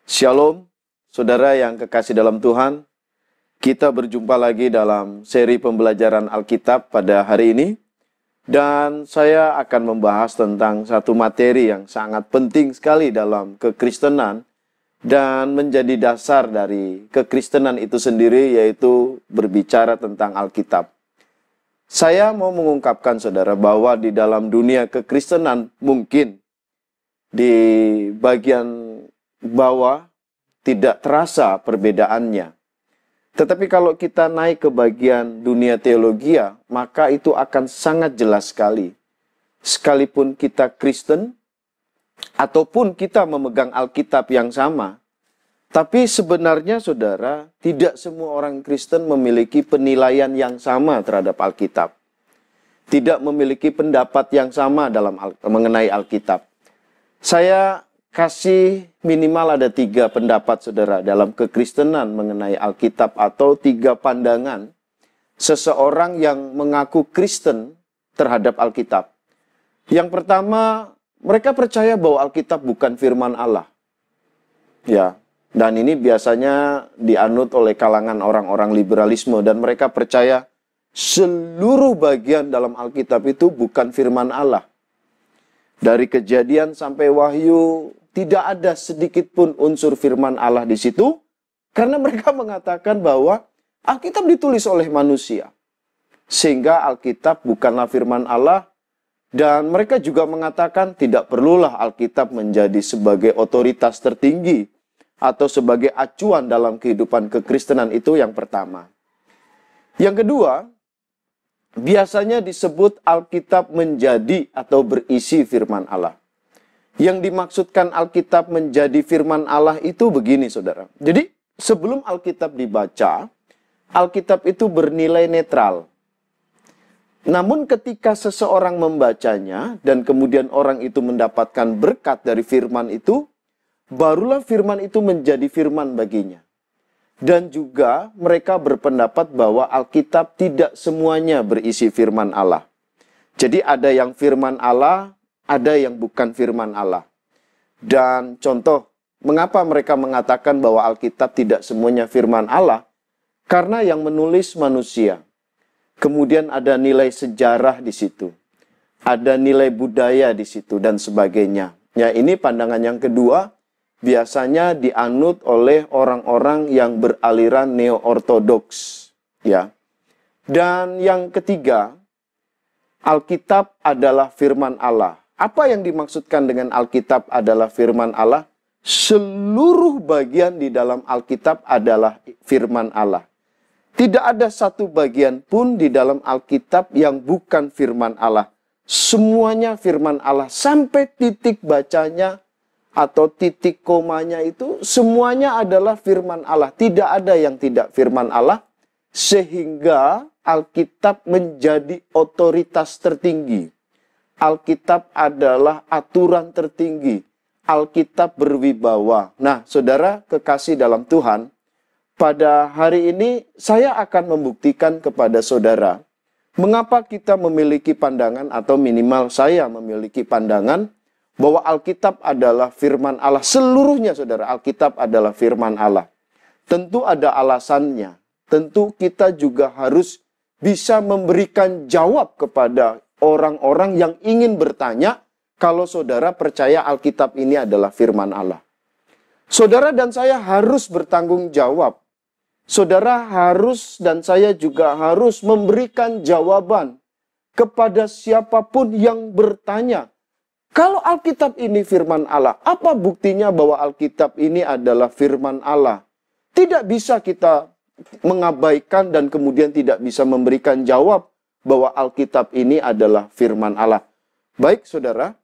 Shalom, saudara yang kekasih dalam Tuhan. Kita berjumpa lagi dalam seri pembelajaran Alkitab pada hari ini. Dan saya akan membahas tentang satu materi yang sangat penting sekali dalam kekristenan dan menjadi dasar dari kekristenan itu sendiri, yaitu berbicara tentang Alkitab. Saya mau mengungkapkan, saudara, bahwa di dalam dunia kekristenan mungkin di bagian bawah tidak terasa perbedaannya. Tetapi kalau kita naik ke bagian dunia teologi, maka itu akan sangat jelas sekali. Sekalipun kita Kristen, ataupun kita memegang Alkitab yang sama, tapi sebenarnya, saudara, tidak semua orang Kristen memiliki penilaian yang sama terhadap Alkitab. Tidak memiliki pendapat yang sama mengenai Alkitab. Saya kasih minimal ada 3 pendapat, saudara, dalam kekristenan mengenai Alkitab, atau 3 pandangan seseorang yang mengaku Kristen terhadap Alkitab. Yang pertama, mereka percaya bahwa Alkitab bukan firman Allah. Ya, dan ini biasanya dianut oleh kalangan orang-orang liberalisme, dan mereka percaya seluruh bagian dalam Alkitab itu bukan firman Allah. Dari Kejadian sampai Wahyu, tidak ada sedikit pun unsur firman Allah di situ, karena mereka mengatakan bahwa Alkitab ditulis oleh manusia. Sehingga Alkitab bukanlah firman Allah, dan mereka juga mengatakan tidak perlulah Alkitab menjadi sebagai otoritas tertinggi atau sebagai acuan dalam kehidupan kekristenan. Itu yang pertama. Yang kedua, biasanya disebut Alkitab menjadi atau berisi firman Allah. Yang dimaksudkan Alkitab menjadi firman Allah itu begini, saudara. Jadi, sebelum Alkitab dibaca, Alkitab itu bernilai netral. Namun ketika seseorang membacanya, dan kemudian orang itu mendapatkan berkat dari firman itu, barulah firman itu menjadi firman baginya. Dan juga mereka berpendapat bahwa Alkitab tidak semuanya berisi firman Allah. Jadi ada yang firman Allah, ada yang bukan firman Allah. Dan contoh, mengapa mereka mengatakan bahwa Alkitab tidak semuanya firman Allah? Karena yang menulis manusia. Kemudian ada nilai sejarah di situ. Ada nilai budaya di situ dan sebagainya. Ya, ini pandangan yang kedua, biasanya dianut oleh orang-orang yang beraliran neo-ortodoks. Ya. Dan yang ketiga, Alkitab adalah firman Allah. Apa yang dimaksudkan dengan Alkitab adalah firman Allah? Seluruh bagian di dalam Alkitab adalah firman Allah. Tidak ada satu bagian pun di dalam Alkitab yang bukan firman Allah. Semuanya firman Allah. Sampai titik bacanya atau titik komanya itu semuanya adalah firman Allah. Tidak ada yang tidak firman Allah. Sehingga Alkitab menjadi otoritas tertinggi. Alkitab adalah aturan tertinggi. Alkitab berwibawa. Nah, saudara kekasih dalam Tuhan, pada hari ini saya akan membuktikan kepada saudara mengapa kita memiliki pandangan, atau minimal saya memiliki pandangan, bahwa Alkitab adalah firman Allah. Seluruhnya, saudara, Alkitab adalah firman Allah. Tentu ada alasannya. Tentu kita juga harus bisa memberikan jawab kepada orang-orang yang ingin bertanya kalau saudara percaya Alkitab ini adalah firman Allah. Saudara dan saya harus bertanggung jawab. Saudara harus dan saya juga harus memberikan jawaban kepada siapapun yang bertanya. Kalau Alkitab ini firman Allah, apa buktinya bahwa Alkitab ini adalah firman Allah? Tidak bisa kita mengabaikan dan kemudian tidak bisa memberikan jawab bahwa Alkitab ini adalah firman Allah. Baik, saudara,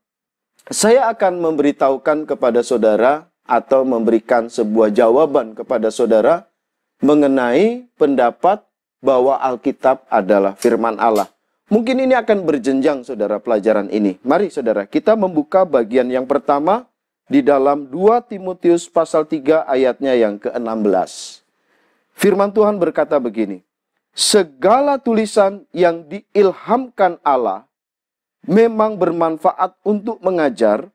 saya akan memberitahukan kepada saudara atau memberikan sebuah jawaban kepada saudara mengenai pendapat bahwa Alkitab adalah firman Allah. Mungkin ini akan berjenjang, saudara, pelajaran ini. Mari, saudara, kita membuka bagian yang pertama di dalam 2 Timotius pasal 3 ayatnya yang ke-16. Firman Tuhan berkata begini, segala tulisan yang diilhamkan Allah memang bermanfaat untuk mengajar,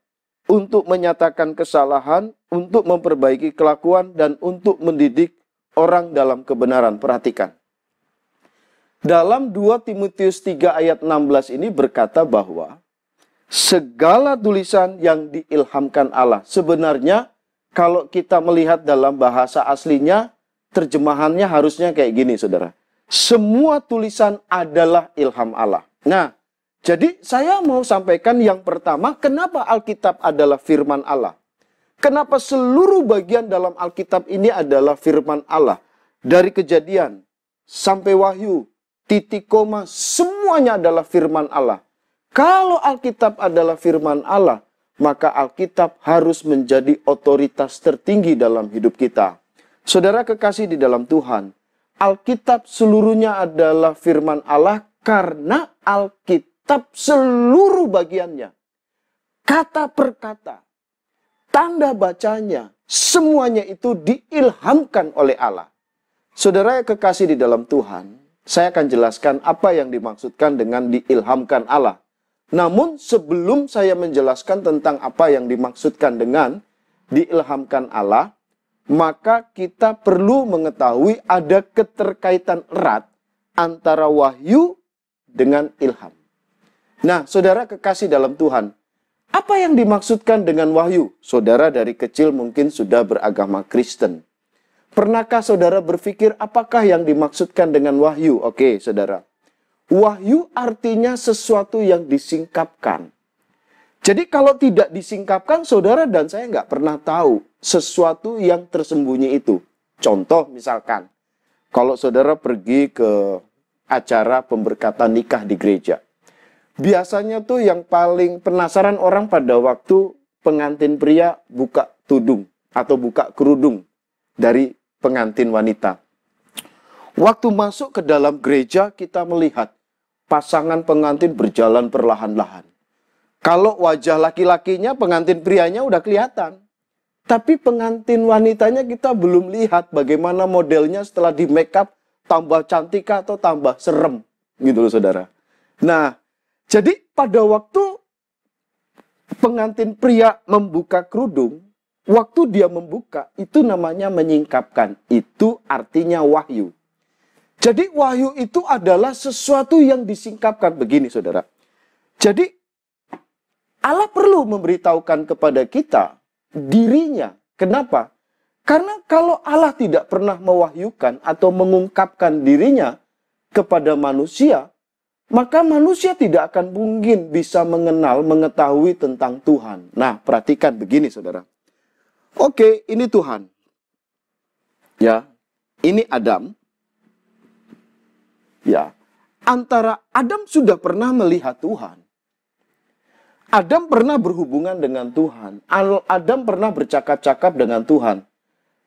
untuk menyatakan kesalahan, untuk memperbaiki kelakuan, dan untuk mendidik orang dalam kebenaran. Perhatikan. Dalam 2 Timotius 3 ayat 16 ini berkata bahwa segala tulisan yang diilhamkan Allah. Sebenarnya kalau kita melihat dalam bahasa aslinya, terjemahannya harusnya kayak gini, saudara. Semua tulisan adalah ilham Allah. Nah, jadi saya mau sampaikan yang pertama, kenapa Alkitab adalah firman Allah? Kenapa seluruh bagian dalam Alkitab ini adalah firman Allah? Dari Kejadian sampai Wahyu, titik koma, semuanya adalah firman Allah. Kalau Alkitab adalah firman Allah, maka Alkitab harus menjadi otoritas tertinggi dalam hidup kita. Saudara kekasih di dalam Tuhan, Alkitab seluruhnya adalah firman Allah karena Alkitab seluruh bagiannya, kata per kata, tanda bacanya, semuanya itu diilhamkan oleh Allah. Saudara kekasih di dalam Tuhan, saya akan jelaskan apa yang dimaksudkan dengan diilhamkan Allah. Namun sebelum saya menjelaskan tentang apa yang dimaksudkan dengan diilhamkan Allah, maka kita perlu mengetahui ada keterkaitan erat antara wahyu dengan ilham. Nah, saudara kekasih dalam Tuhan, apa yang dimaksudkan dengan wahyu? Saudara dari kecil mungkin sudah beragama Kristen. Pernahkah saudara berpikir apakah yang dimaksudkan dengan wahyu? Oke, saudara. Wahyu artinya sesuatu yang disingkapkan. Jadi kalau tidak disingkapkan, saudara dan saya nggak pernah tahu sesuatu yang tersembunyi itu. Contoh misalkan, kalau saudara pergi ke acara pemberkatan nikah di gereja. Biasanya tuh yang paling penasaran orang pada waktu pengantin pria buka tudung atau buka kerudung dari pengantin wanita. Waktu masuk ke dalam gereja, kita melihat pasangan pengantin berjalan perlahan-lahan. Kalau wajah laki-lakinya, pengantin prianya udah kelihatan. Tapi pengantin wanitanya kita belum lihat bagaimana modelnya setelah di make up, tambah cantik atau tambah serem. Gitu loh saudara. Nah, jadi pada waktu pengantin pria membuka kerudung, waktu dia membuka, itu namanya menyingkapkan. Itu artinya wahyu. Jadi wahyu itu adalah sesuatu yang disingkapkan. Begini saudara. Jadi Allah perlu memberitahukan kepada kita dirinya. Kenapa? Karena kalau Allah tidak pernah mewahyukan atau mengungkapkan dirinya kepada manusia, maka manusia tidak akan mungkin bisa mengenal, mengetahui tentang Tuhan. Nah, perhatikan begini saudara. Oke, ini Tuhan. Ya, ini Adam. Ya, antara Adam sudah pernah melihat Tuhan. Adam pernah berhubungan dengan Tuhan. Adam pernah bercakap-cakap dengan Tuhan.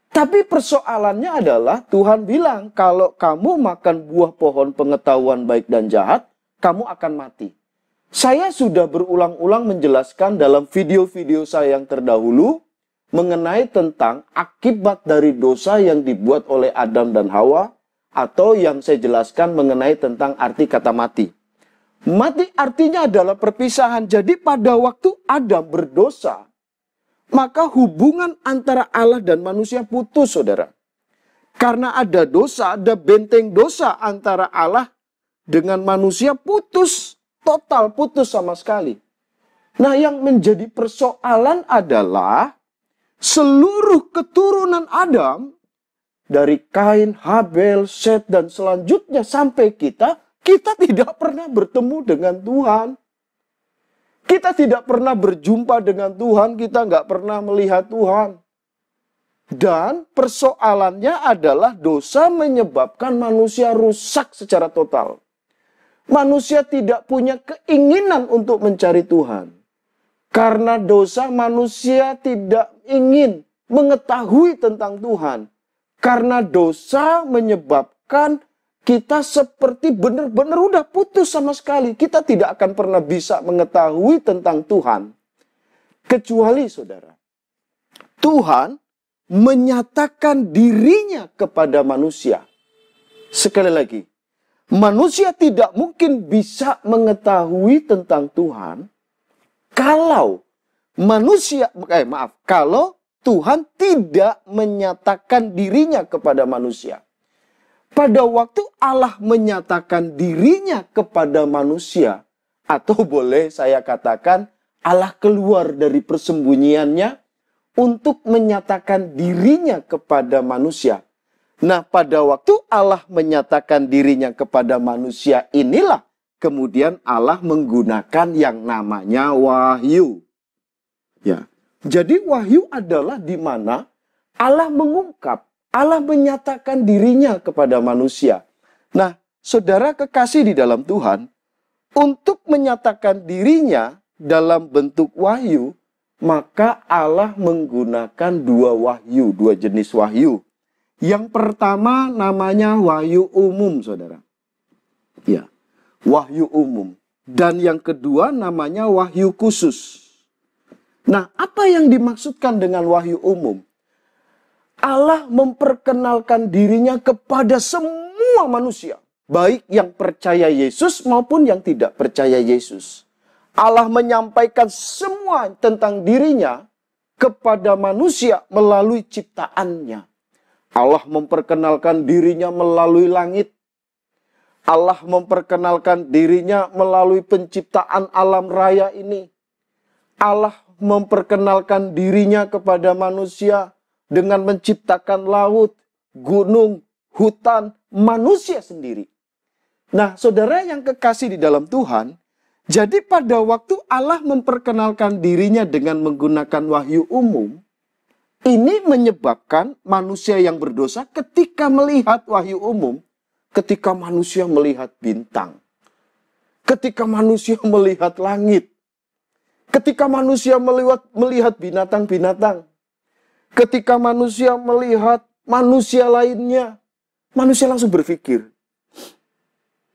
Tapi persoalannya adalah Tuhan bilang, kalau kamu makan buah pohon pengetahuan baik dan jahat, kamu akan mati. Saya sudah berulang-ulang menjelaskan dalam video-video saya yang terdahulu mengenai tentang akibat dari dosa yang dibuat oleh Adam dan Hawa, atau yang saya jelaskan mengenai tentang arti kata mati. Mati artinya adalah perpisahan. Jadi pada waktu Adam berdosa, maka hubungan antara Allah dan manusia putus, saudara. Karena ada dosa, ada benteng dosa antara Allah dengan manusia putus. Total putus sama sekali. Nah, yang menjadi persoalan adalah seluruh keturunan Adam, dari Kain, Habel, Set, dan selanjutnya sampai kita tidak pernah bertemu dengan Tuhan. Kita tidak pernah berjumpa dengan Tuhan, kita nggak pernah melihat Tuhan. Dan persoalannya adalah dosa menyebabkan manusia rusak secara total. Manusia tidak punya keinginan untuk mencari Tuhan. Karena dosa, manusia tidak ingin mengetahui tentang Tuhan. Karena dosa menyebabkan kita seperti benar-benar udah putus sama sekali. Kita tidak akan pernah bisa mengetahui tentang Tuhan. Kecuali saudara, Tuhan menyatakan dirinya kepada manusia. Sekali lagi, manusia tidak mungkin bisa mengetahui tentang Tuhan kalau kalau Tuhan tidak menyatakan dirinya kepada manusia. Pada waktu Allah menyatakan dirinya kepada manusia, atau boleh saya katakan Allah keluar dari persembunyiannya untuk menyatakan dirinya kepada manusia. Nah, pada waktu Allah menyatakan dirinya kepada manusia inilah kemudian Allah menggunakan yang namanya wahyu. Ya. Jadi wahyu adalah di mana Allah mengungkap, Allah menyatakan dirinya kepada manusia. Nah, saudara kekasih di dalam Tuhan, untuk menyatakan dirinya dalam bentuk wahyu, maka Allah menggunakan dua jenis wahyu. Yang pertama namanya wahyu umum, saudara. Ya, wahyu umum. Dan yang kedua namanya wahyu khusus. Nah, apa yang dimaksudkan dengan wahyu umum? Allah memperkenalkan dirinya kepada semua manusia. Baik yang percaya Yesus maupun yang tidak percaya Yesus. Allah menyampaikan semua tentang dirinya kepada manusia melalui ciptaannya. Allah memperkenalkan dirinya melalui langit. Allah memperkenalkan dirinya melalui penciptaan alam raya ini. Allah memperkenalkan dirinya kepada manusia dengan menciptakan laut, gunung, hutan, manusia sendiri. Nah, saudara yang kekasih di dalam Tuhan, jadi pada waktu Allah memperkenalkan dirinya dengan menggunakan wahyu umum, ini menyebabkan manusia yang berdosa ketika melihat wahyu umum, ketika manusia melihat bintang, ketika manusia melihat langit, ketika manusia melihat binatang-binatang, ketika manusia melihat manusia lainnya, manusia langsung berpikir,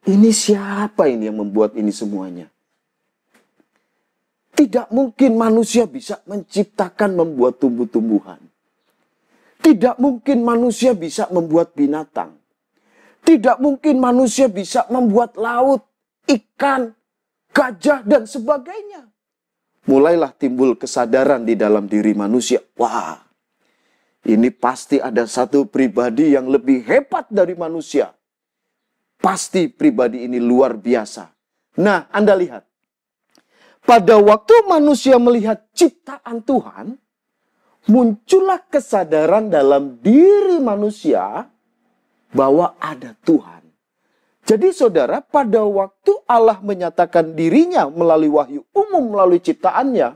ini siapa ini yang membuat ini semuanya? Tidak mungkin manusia bisa menciptakan, membuat tumbuh-tumbuhan. Tidak mungkin manusia bisa membuat binatang. Tidak mungkin manusia bisa membuat laut, ikan, gajah, dan sebagainya. Mulailah timbul kesadaran di dalam diri manusia. Wah, ini pasti ada satu pribadi yang lebih hebat dari manusia. Pasti pribadi ini luar biasa. Nah, Anda lihat. Pada waktu manusia melihat ciptaan Tuhan, muncullah kesadaran dalam diri manusia bahwa ada Tuhan. Jadi saudara, pada waktu Allah menyatakan dirinya melalui wahyu umum, melalui ciptaannya,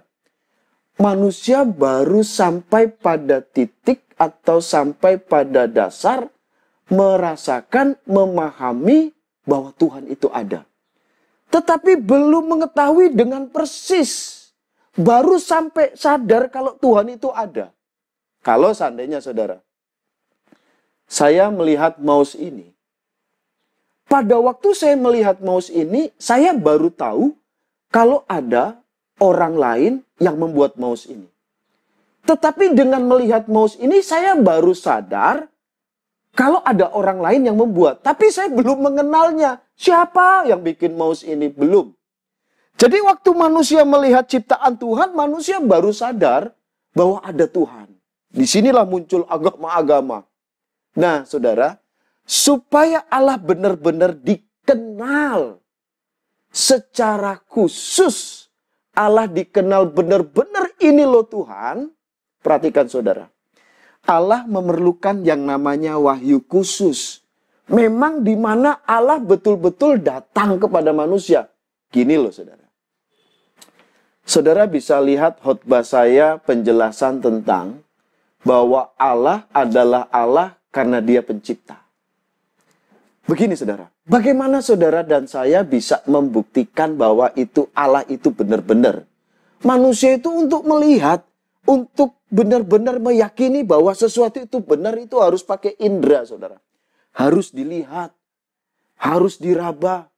manusia baru sampai pada titik atau sampai pada dasar merasakan, memahami bahwa Tuhan itu ada. Tetapi belum mengetahui dengan persis. Baru sampai sadar kalau Tuhan itu ada. Kalau seandainya saudara, saya melihat mouse ini. Pada waktu saya melihat mouse ini, saya baru tahu kalau ada orang lain yang membuat mouse ini. Tetapi dengan melihat mouse ini, saya baru sadar kalau ada orang lain yang membuat. Tapi saya belum mengenalnya. Siapa yang bikin mouse ini? Belum. Jadi waktu manusia melihat ciptaan Tuhan, manusia baru sadar bahwa ada Tuhan. Disinilah muncul agama-agama. Nah, saudara, supaya Allah benar-benar dikenal secara khusus, Allah dikenal benar-benar ini loh Tuhan. Perhatikan saudara. Allah memerlukan yang namanya wahyu khusus. Memang di mana Allah betul-betul datang kepada manusia. Gini loh saudara. Saudara bisa lihat khotbah saya penjelasan tentang bahwa Allah adalah Allah karena Dia pencipta. Begini saudara. Bagaimana saudara dan saya bisa membuktikan bahwa itu Allah itu benar-benar? Manusia itu untuk melihat, untuk benar-benar meyakini bahwa sesuatu itu benar itu harus pakai indera saudara. Harus dilihat, harus diraba,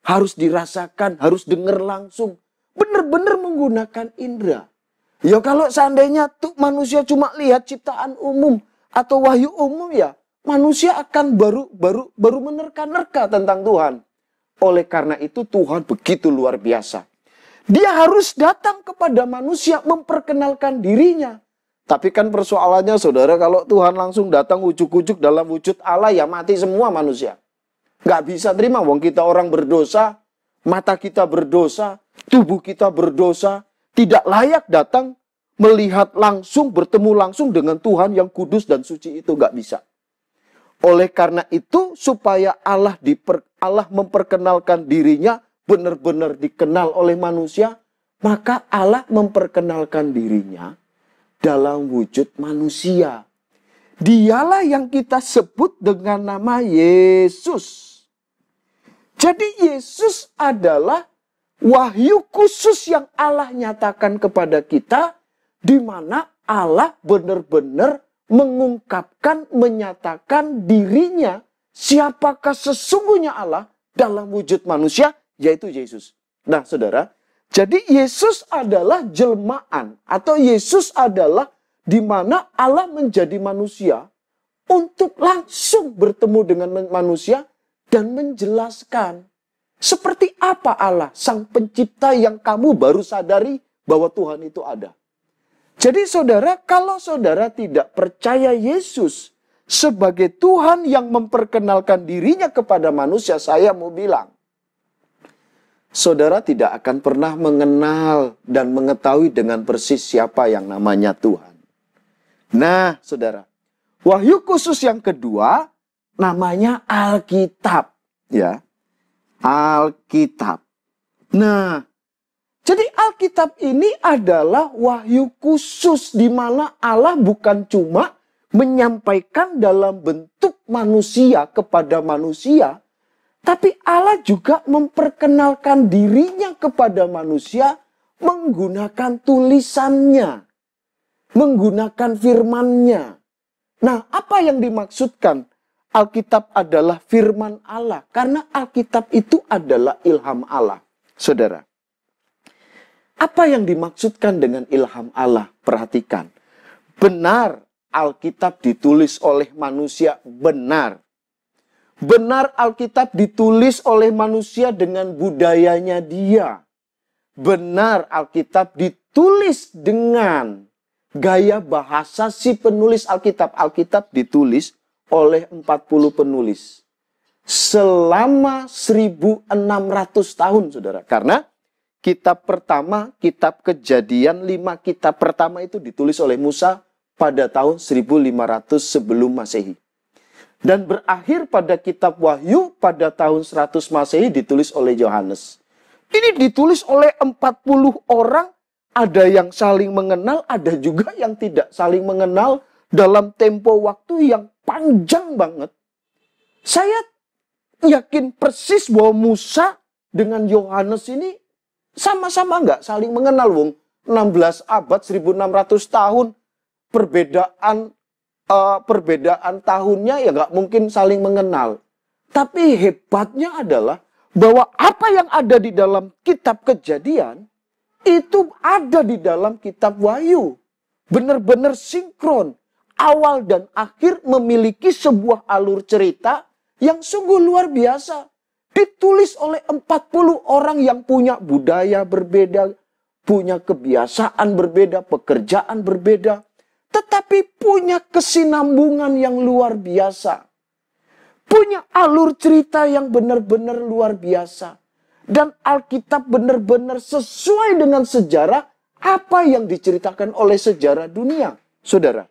harus dirasakan, harus dengar langsung. Benar-benar menggunakan indera. Ya kalau seandainya tuh manusia cuma lihat ciptaan umum atau wahyu umum ya, manusia akan baru menerka-nerka tentang Tuhan. Oleh karena itu Tuhan begitu luar biasa. Dia harus datang kepada manusia, memperkenalkan dirinya. Tapi kan persoalannya saudara, kalau Tuhan langsung datang ujuk-ujuk dalam wujud Allah, ya mati semua manusia. Nggak bisa terima, wong kita orang berdosa, mata kita berdosa, tubuh kita berdosa, tidak layak datang melihat langsung, bertemu langsung dengan Tuhan yang kudus dan suci itu, nggak bisa. Oleh karena itu, supaya Allah memperkenalkan dirinya, benar-benar dikenal oleh manusia, maka Allah memperkenalkan dirinya dalam wujud manusia. Dialah yang kita sebut dengan nama Yesus. Jadi Yesus adalah wahyu khusus yang Allah nyatakan kepada kita, di mana Allah benar-benar mengungkapkan, menyatakan dirinya, siapakah sesungguhnya Allah dalam wujud manusia, yaitu Yesus. Nah, saudara, jadi Yesus adalah jelmaan, atau Yesus adalah di mana Allah menjadi manusia untuk langsung bertemu dengan manusia dan menjelaskan seperti apa Allah, sang pencipta yang kamu baru sadari bahwa Tuhan itu ada. Jadi saudara, kalau saudara tidak percaya Yesus sebagai Tuhan yang memperkenalkan dirinya kepada manusia, saya mau bilang, saudara tidak akan pernah mengenal dan mengetahui dengan persis siapa yang namanya Tuhan. Nah, saudara, wahyu khusus yang kedua namanya Alkitab, ya. Alkitab. Nah, jadi Alkitab ini adalah wahyu khusus di mana Allah bukan cuma menyampaikan dalam bentuk manusia kepada manusia, tapi Allah juga memperkenalkan dirinya kepada manusia menggunakan tulisannya, menggunakan firman-Nya. Nah, apa yang dimaksudkan? Alkitab adalah firman Allah, karena Alkitab itu adalah ilham Allah. Saudara, apa yang dimaksudkan dengan ilham Allah? Perhatikan. Benar, Alkitab ditulis oleh manusia, benar. Benar, Alkitab ditulis oleh manusia dengan budayanya dia. Benar, Alkitab ditulis dengan gaya bahasa si penulis Alkitab. Alkitab ditulis oleh 40 penulis. Selama 1600 tahun, saudara. Karena kitab pertama, kitab Kejadian, 5 kitab pertama itu ditulis oleh Musa pada tahun 1500 sebelum Masehi. Dan berakhir pada kitab Wahyu pada tahun 100 Masehi ditulis oleh Yohanes. Ini ditulis oleh 40 orang, ada yang saling mengenal, ada juga yang tidak saling mengenal dalam tempo waktu yang panjang banget. Saya yakin persis bahwa Musa dengan Yohanes ini sama-sama nggak saling mengenal, wong. 16 abad, 1600 tahun. Perbedaan tahunnya ya nggak mungkin saling mengenal. Tapi hebatnya adalah bahwa apa yang ada di dalam kitab Kejadian itu ada di dalam kitab Wahyu. Benar-benar sinkron. Awal dan akhir memiliki sebuah alur cerita yang sungguh luar biasa. Ditulis oleh 40 orang yang punya budaya berbeda, punya kebiasaan berbeda, pekerjaan berbeda, tetapi punya kesinambungan yang luar biasa. Punya alur cerita yang benar-benar luar biasa. Dan Alkitab benar-benar sesuai dengan sejarah apa yang diceritakan oleh sejarah dunia. Saudara,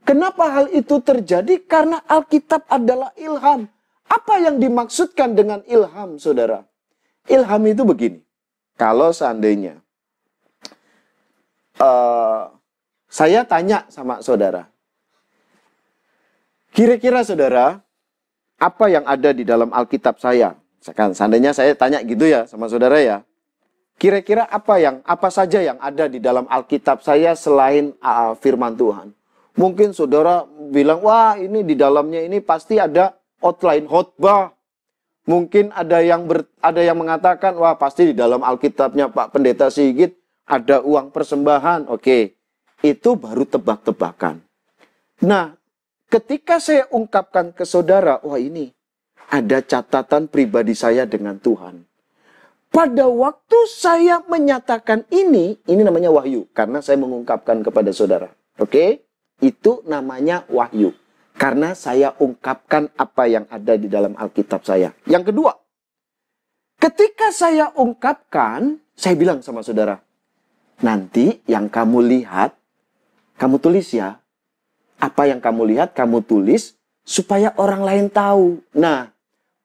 kenapa hal itu terjadi? Karena Alkitab adalah ilham. Apa yang dimaksudkan dengan ilham, saudara? Ilham itu begini. Kalau seandainya saya tanya sama saudara, kira-kira saudara, apa yang ada di dalam Alkitab saya? Seandainya saya tanya gitu ya sama saudara ya. Kira-kira apa saja yang ada di dalam Alkitab saya selain firman Tuhan? Mungkin saudara bilang, wah ini di dalamnya ini pasti ada outline khotbah. Mungkin ada yang mengatakan, wah pasti di dalam Alkitabnya Pak Pendeta Sigit ada uang persembahan. Oke, itu baru tebak-tebakan. Nah, ketika saya ungkapkan ke saudara, wah ini ada catatan pribadi saya dengan Tuhan. pada waktu saya menyatakan ini namanya wahyu. Karena saya mengungkapkan kepada saudara. Oke? Itu namanya wahyu. Karena saya ungkapkan apa yang ada di dalam Alkitab saya. Yang kedua, ketika saya ungkapkan, saya bilang sama saudara, nanti yang kamu lihat, kamu tulis ya. Apa yang kamu lihat, kamu tulis, supaya orang lain tahu. Nah,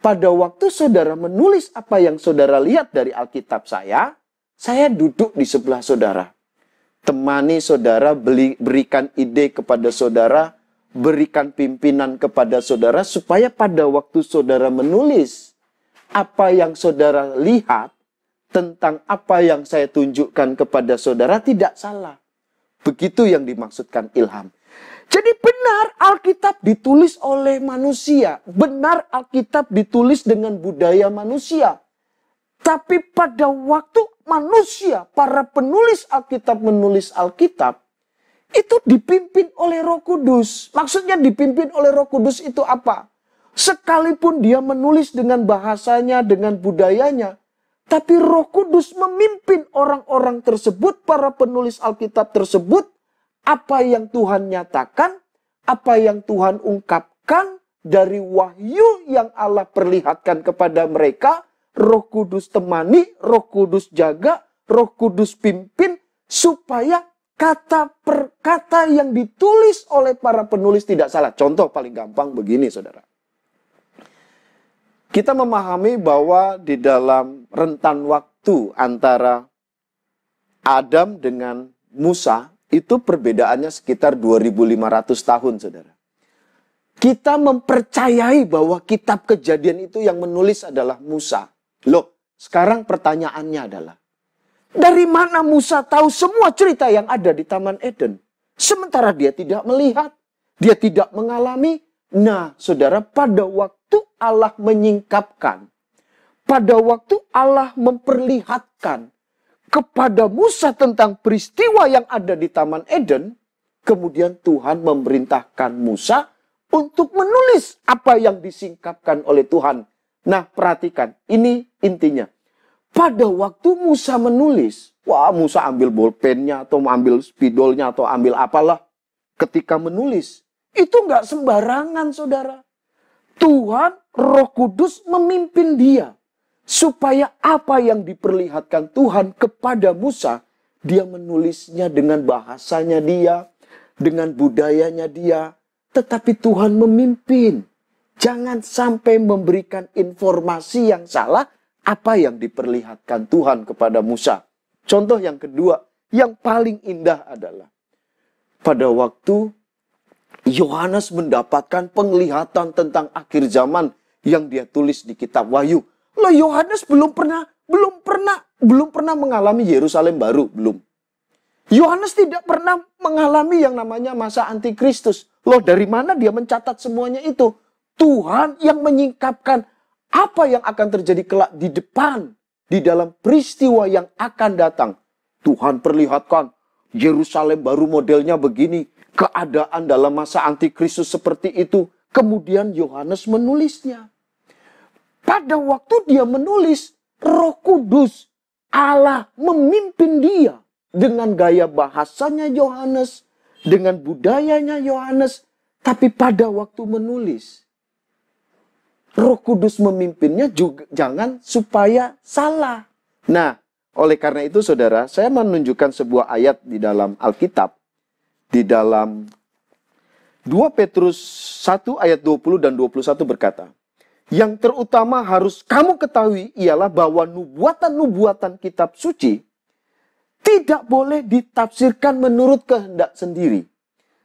pada waktu saudara menulis apa yang saudara lihat dari Alkitab saya duduk di sebelah saudara. Temani saudara, berikan ide kepada saudara, berikan pimpinan kepada saudara, supaya pada waktu saudara menulis apa yang saudara lihat, tentang apa yang saya tunjukkan kepada saudara tidak salah. Begitu yang dimaksudkan ilham. Jadi benar Alkitab ditulis oleh manusia. Benar Alkitab ditulis dengan budaya manusia. Tapi pada waktu manusia, para penulis Alkitab menulis Alkitab, itu dipimpin oleh Roh Kudus. Maksudnya dipimpin oleh Roh Kudus itu apa? Sekalipun dia menulis dengan bahasanya, dengan budayanya, tapi Roh Kudus memimpin orang-orang tersebut, para penulis Alkitab tersebut, apa yang Tuhan nyatakan, apa yang Tuhan ungkapkan dari wahyu yang Allah perlihatkan kepada mereka, Roh Kudus temani, Roh Kudus jaga, Roh Kudus pimpin, supaya kata per kata yang ditulis oleh para penulis tidak salah. Contoh paling gampang begini, saudara. Kita memahami bahwa di dalam rentan waktu antara Adam dengan Musa, itu perbedaannya sekitar 2500 tahun, saudara. Kita mempercayai bahwa kitab Kejadian itu yang menulis adalah Musa. Loh, sekarang pertanyaannya adalah, dari mana Musa tahu semua cerita yang ada di Taman Eden? Sementara dia tidak melihat, dia tidak mengalami. Nah, saudara, pada waktu Allah menyingkapkan, pada waktu Allah memperlihatkan kepada Musa tentang peristiwa yang ada di Taman Eden, kemudian Tuhan memerintahkan Musa untuk menulis apa yang disingkapkan oleh Tuhan. Nah, perhatikan, ini intinya. Pada waktu Musa menulis, wah, Musa ambil bolpennya atau ambil spidolnya atau ambil apalah ketika menulis. Itu nggak sembarangan, saudara. Tuhan, Roh Kudus memimpin dia. Supaya apa yang diperlihatkan Tuhan kepada Musa, dia menulisnya dengan bahasanya dia, dengan budayanya dia. Tetapi Tuhan memimpin. Jangan sampai memberikan informasi yang salah apa yang diperlihatkan Tuhan kepada Musa. Contoh yang kedua, yang paling indah adalah pada waktu Yohanes mendapatkan penglihatan tentang akhir zaman yang dia tulis di kitab Wahyu. Loh, Yohanes belum pernah mengalami Yerusalem baru, belum. Yohanes tidak pernah mengalami yang namanya masa antikristus. Loh, dari mana dia mencatat semuanya itu? Tuhan yang menyingkapkan apa yang akan terjadi kelak di depan, di dalam peristiwa yang akan datang. Tuhan perlihatkan Yerusalem baru modelnya begini, keadaan dalam masa antikristus seperti itu. Kemudian Yohanes menulisnya. Pada waktu dia menulis, Roh Kudus, Allah memimpin dia dengan gaya bahasanya Yohanes, dengan budayanya Yohanes. Tapi pada waktu menulis, Roh Kudus memimpinnya juga jangan supaya salah. Nah, oleh karena itu saudara, saya menunjukkan sebuah ayat di dalam Alkitab. Di dalam 2 Petrus 1 ayat 20 dan 21 berkata, yang terutama harus kamu ketahui ialah bahwa nubuatan-nubuatan kitab suci tidak boleh ditafsirkan menurut kehendak sendiri.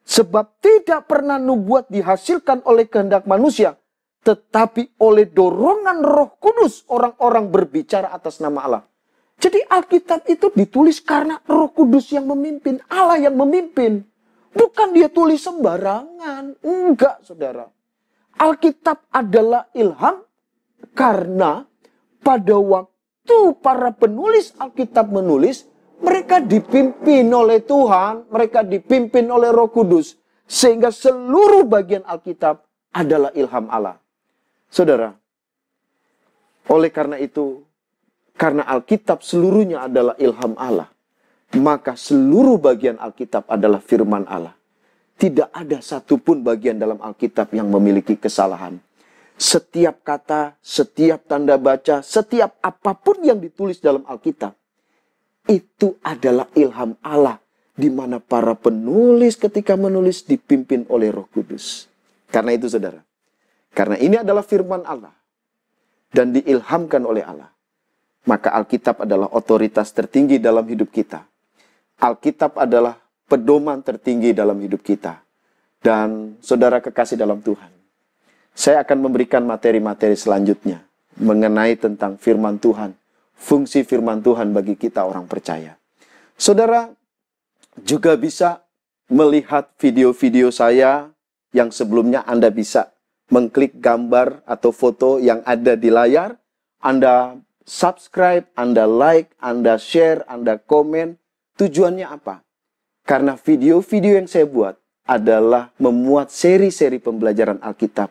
Sebab tidak pernah nubuat dihasilkan oleh kehendak manusia, tetapi oleh dorongan Roh Kudus orang-orang berbicara atas nama Allah. Jadi Alkitab itu ditulis karena Roh Kudus yang memimpin, Allah yang memimpin. Bukan dia tulis sembarangan. Enggak, saudara. Alkitab adalah ilham karena pada waktu para penulis Alkitab menulis, mereka dipimpin oleh Tuhan, mereka dipimpin oleh Roh Kudus. Sehingga seluruh bagian Alkitab adalah ilham Allah. Saudara, oleh karena itu, Karena Alkitab seluruhnya adalah ilham Allah, maka seluruh bagian Alkitab adalah firman Allah. Tidak ada satupun bagian dalam Alkitab yang memiliki kesalahan. Setiap kata, setiap tanda baca, setiap apapun yang ditulis dalam Alkitab, itu adalah ilham Allah, di mana para penulis ketika menulis dipimpin oleh Roh Kudus. Karena itu saudara, karena ini adalah firman Allah dan diilhamkan oleh Allah, maka Alkitab adalah otoritas tertinggi dalam hidup kita. Alkitab adalah pedoman tertinggi dalam hidup kita. Dan saudara kekasih dalam Tuhan, saya akan memberikan materi-materi selanjutnya mengenai tentang firman Tuhan, fungsi firman Tuhan bagi kita orang percaya. Saudara juga bisa melihat video-video saya yang sebelumnya. Anda bisa mengklik gambar atau foto yang ada di layar, Anda subscribe, Anda like, Anda share, Anda komen. Tujuannya apa? Karena video-video yang saya buat adalah memuat seri-seri pembelajaran Alkitab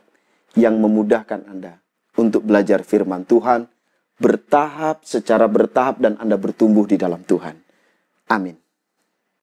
yang memudahkan Anda untuk belajar firman Tuhan secara bertahap dan Anda bertumbuh di dalam Tuhan. Amin.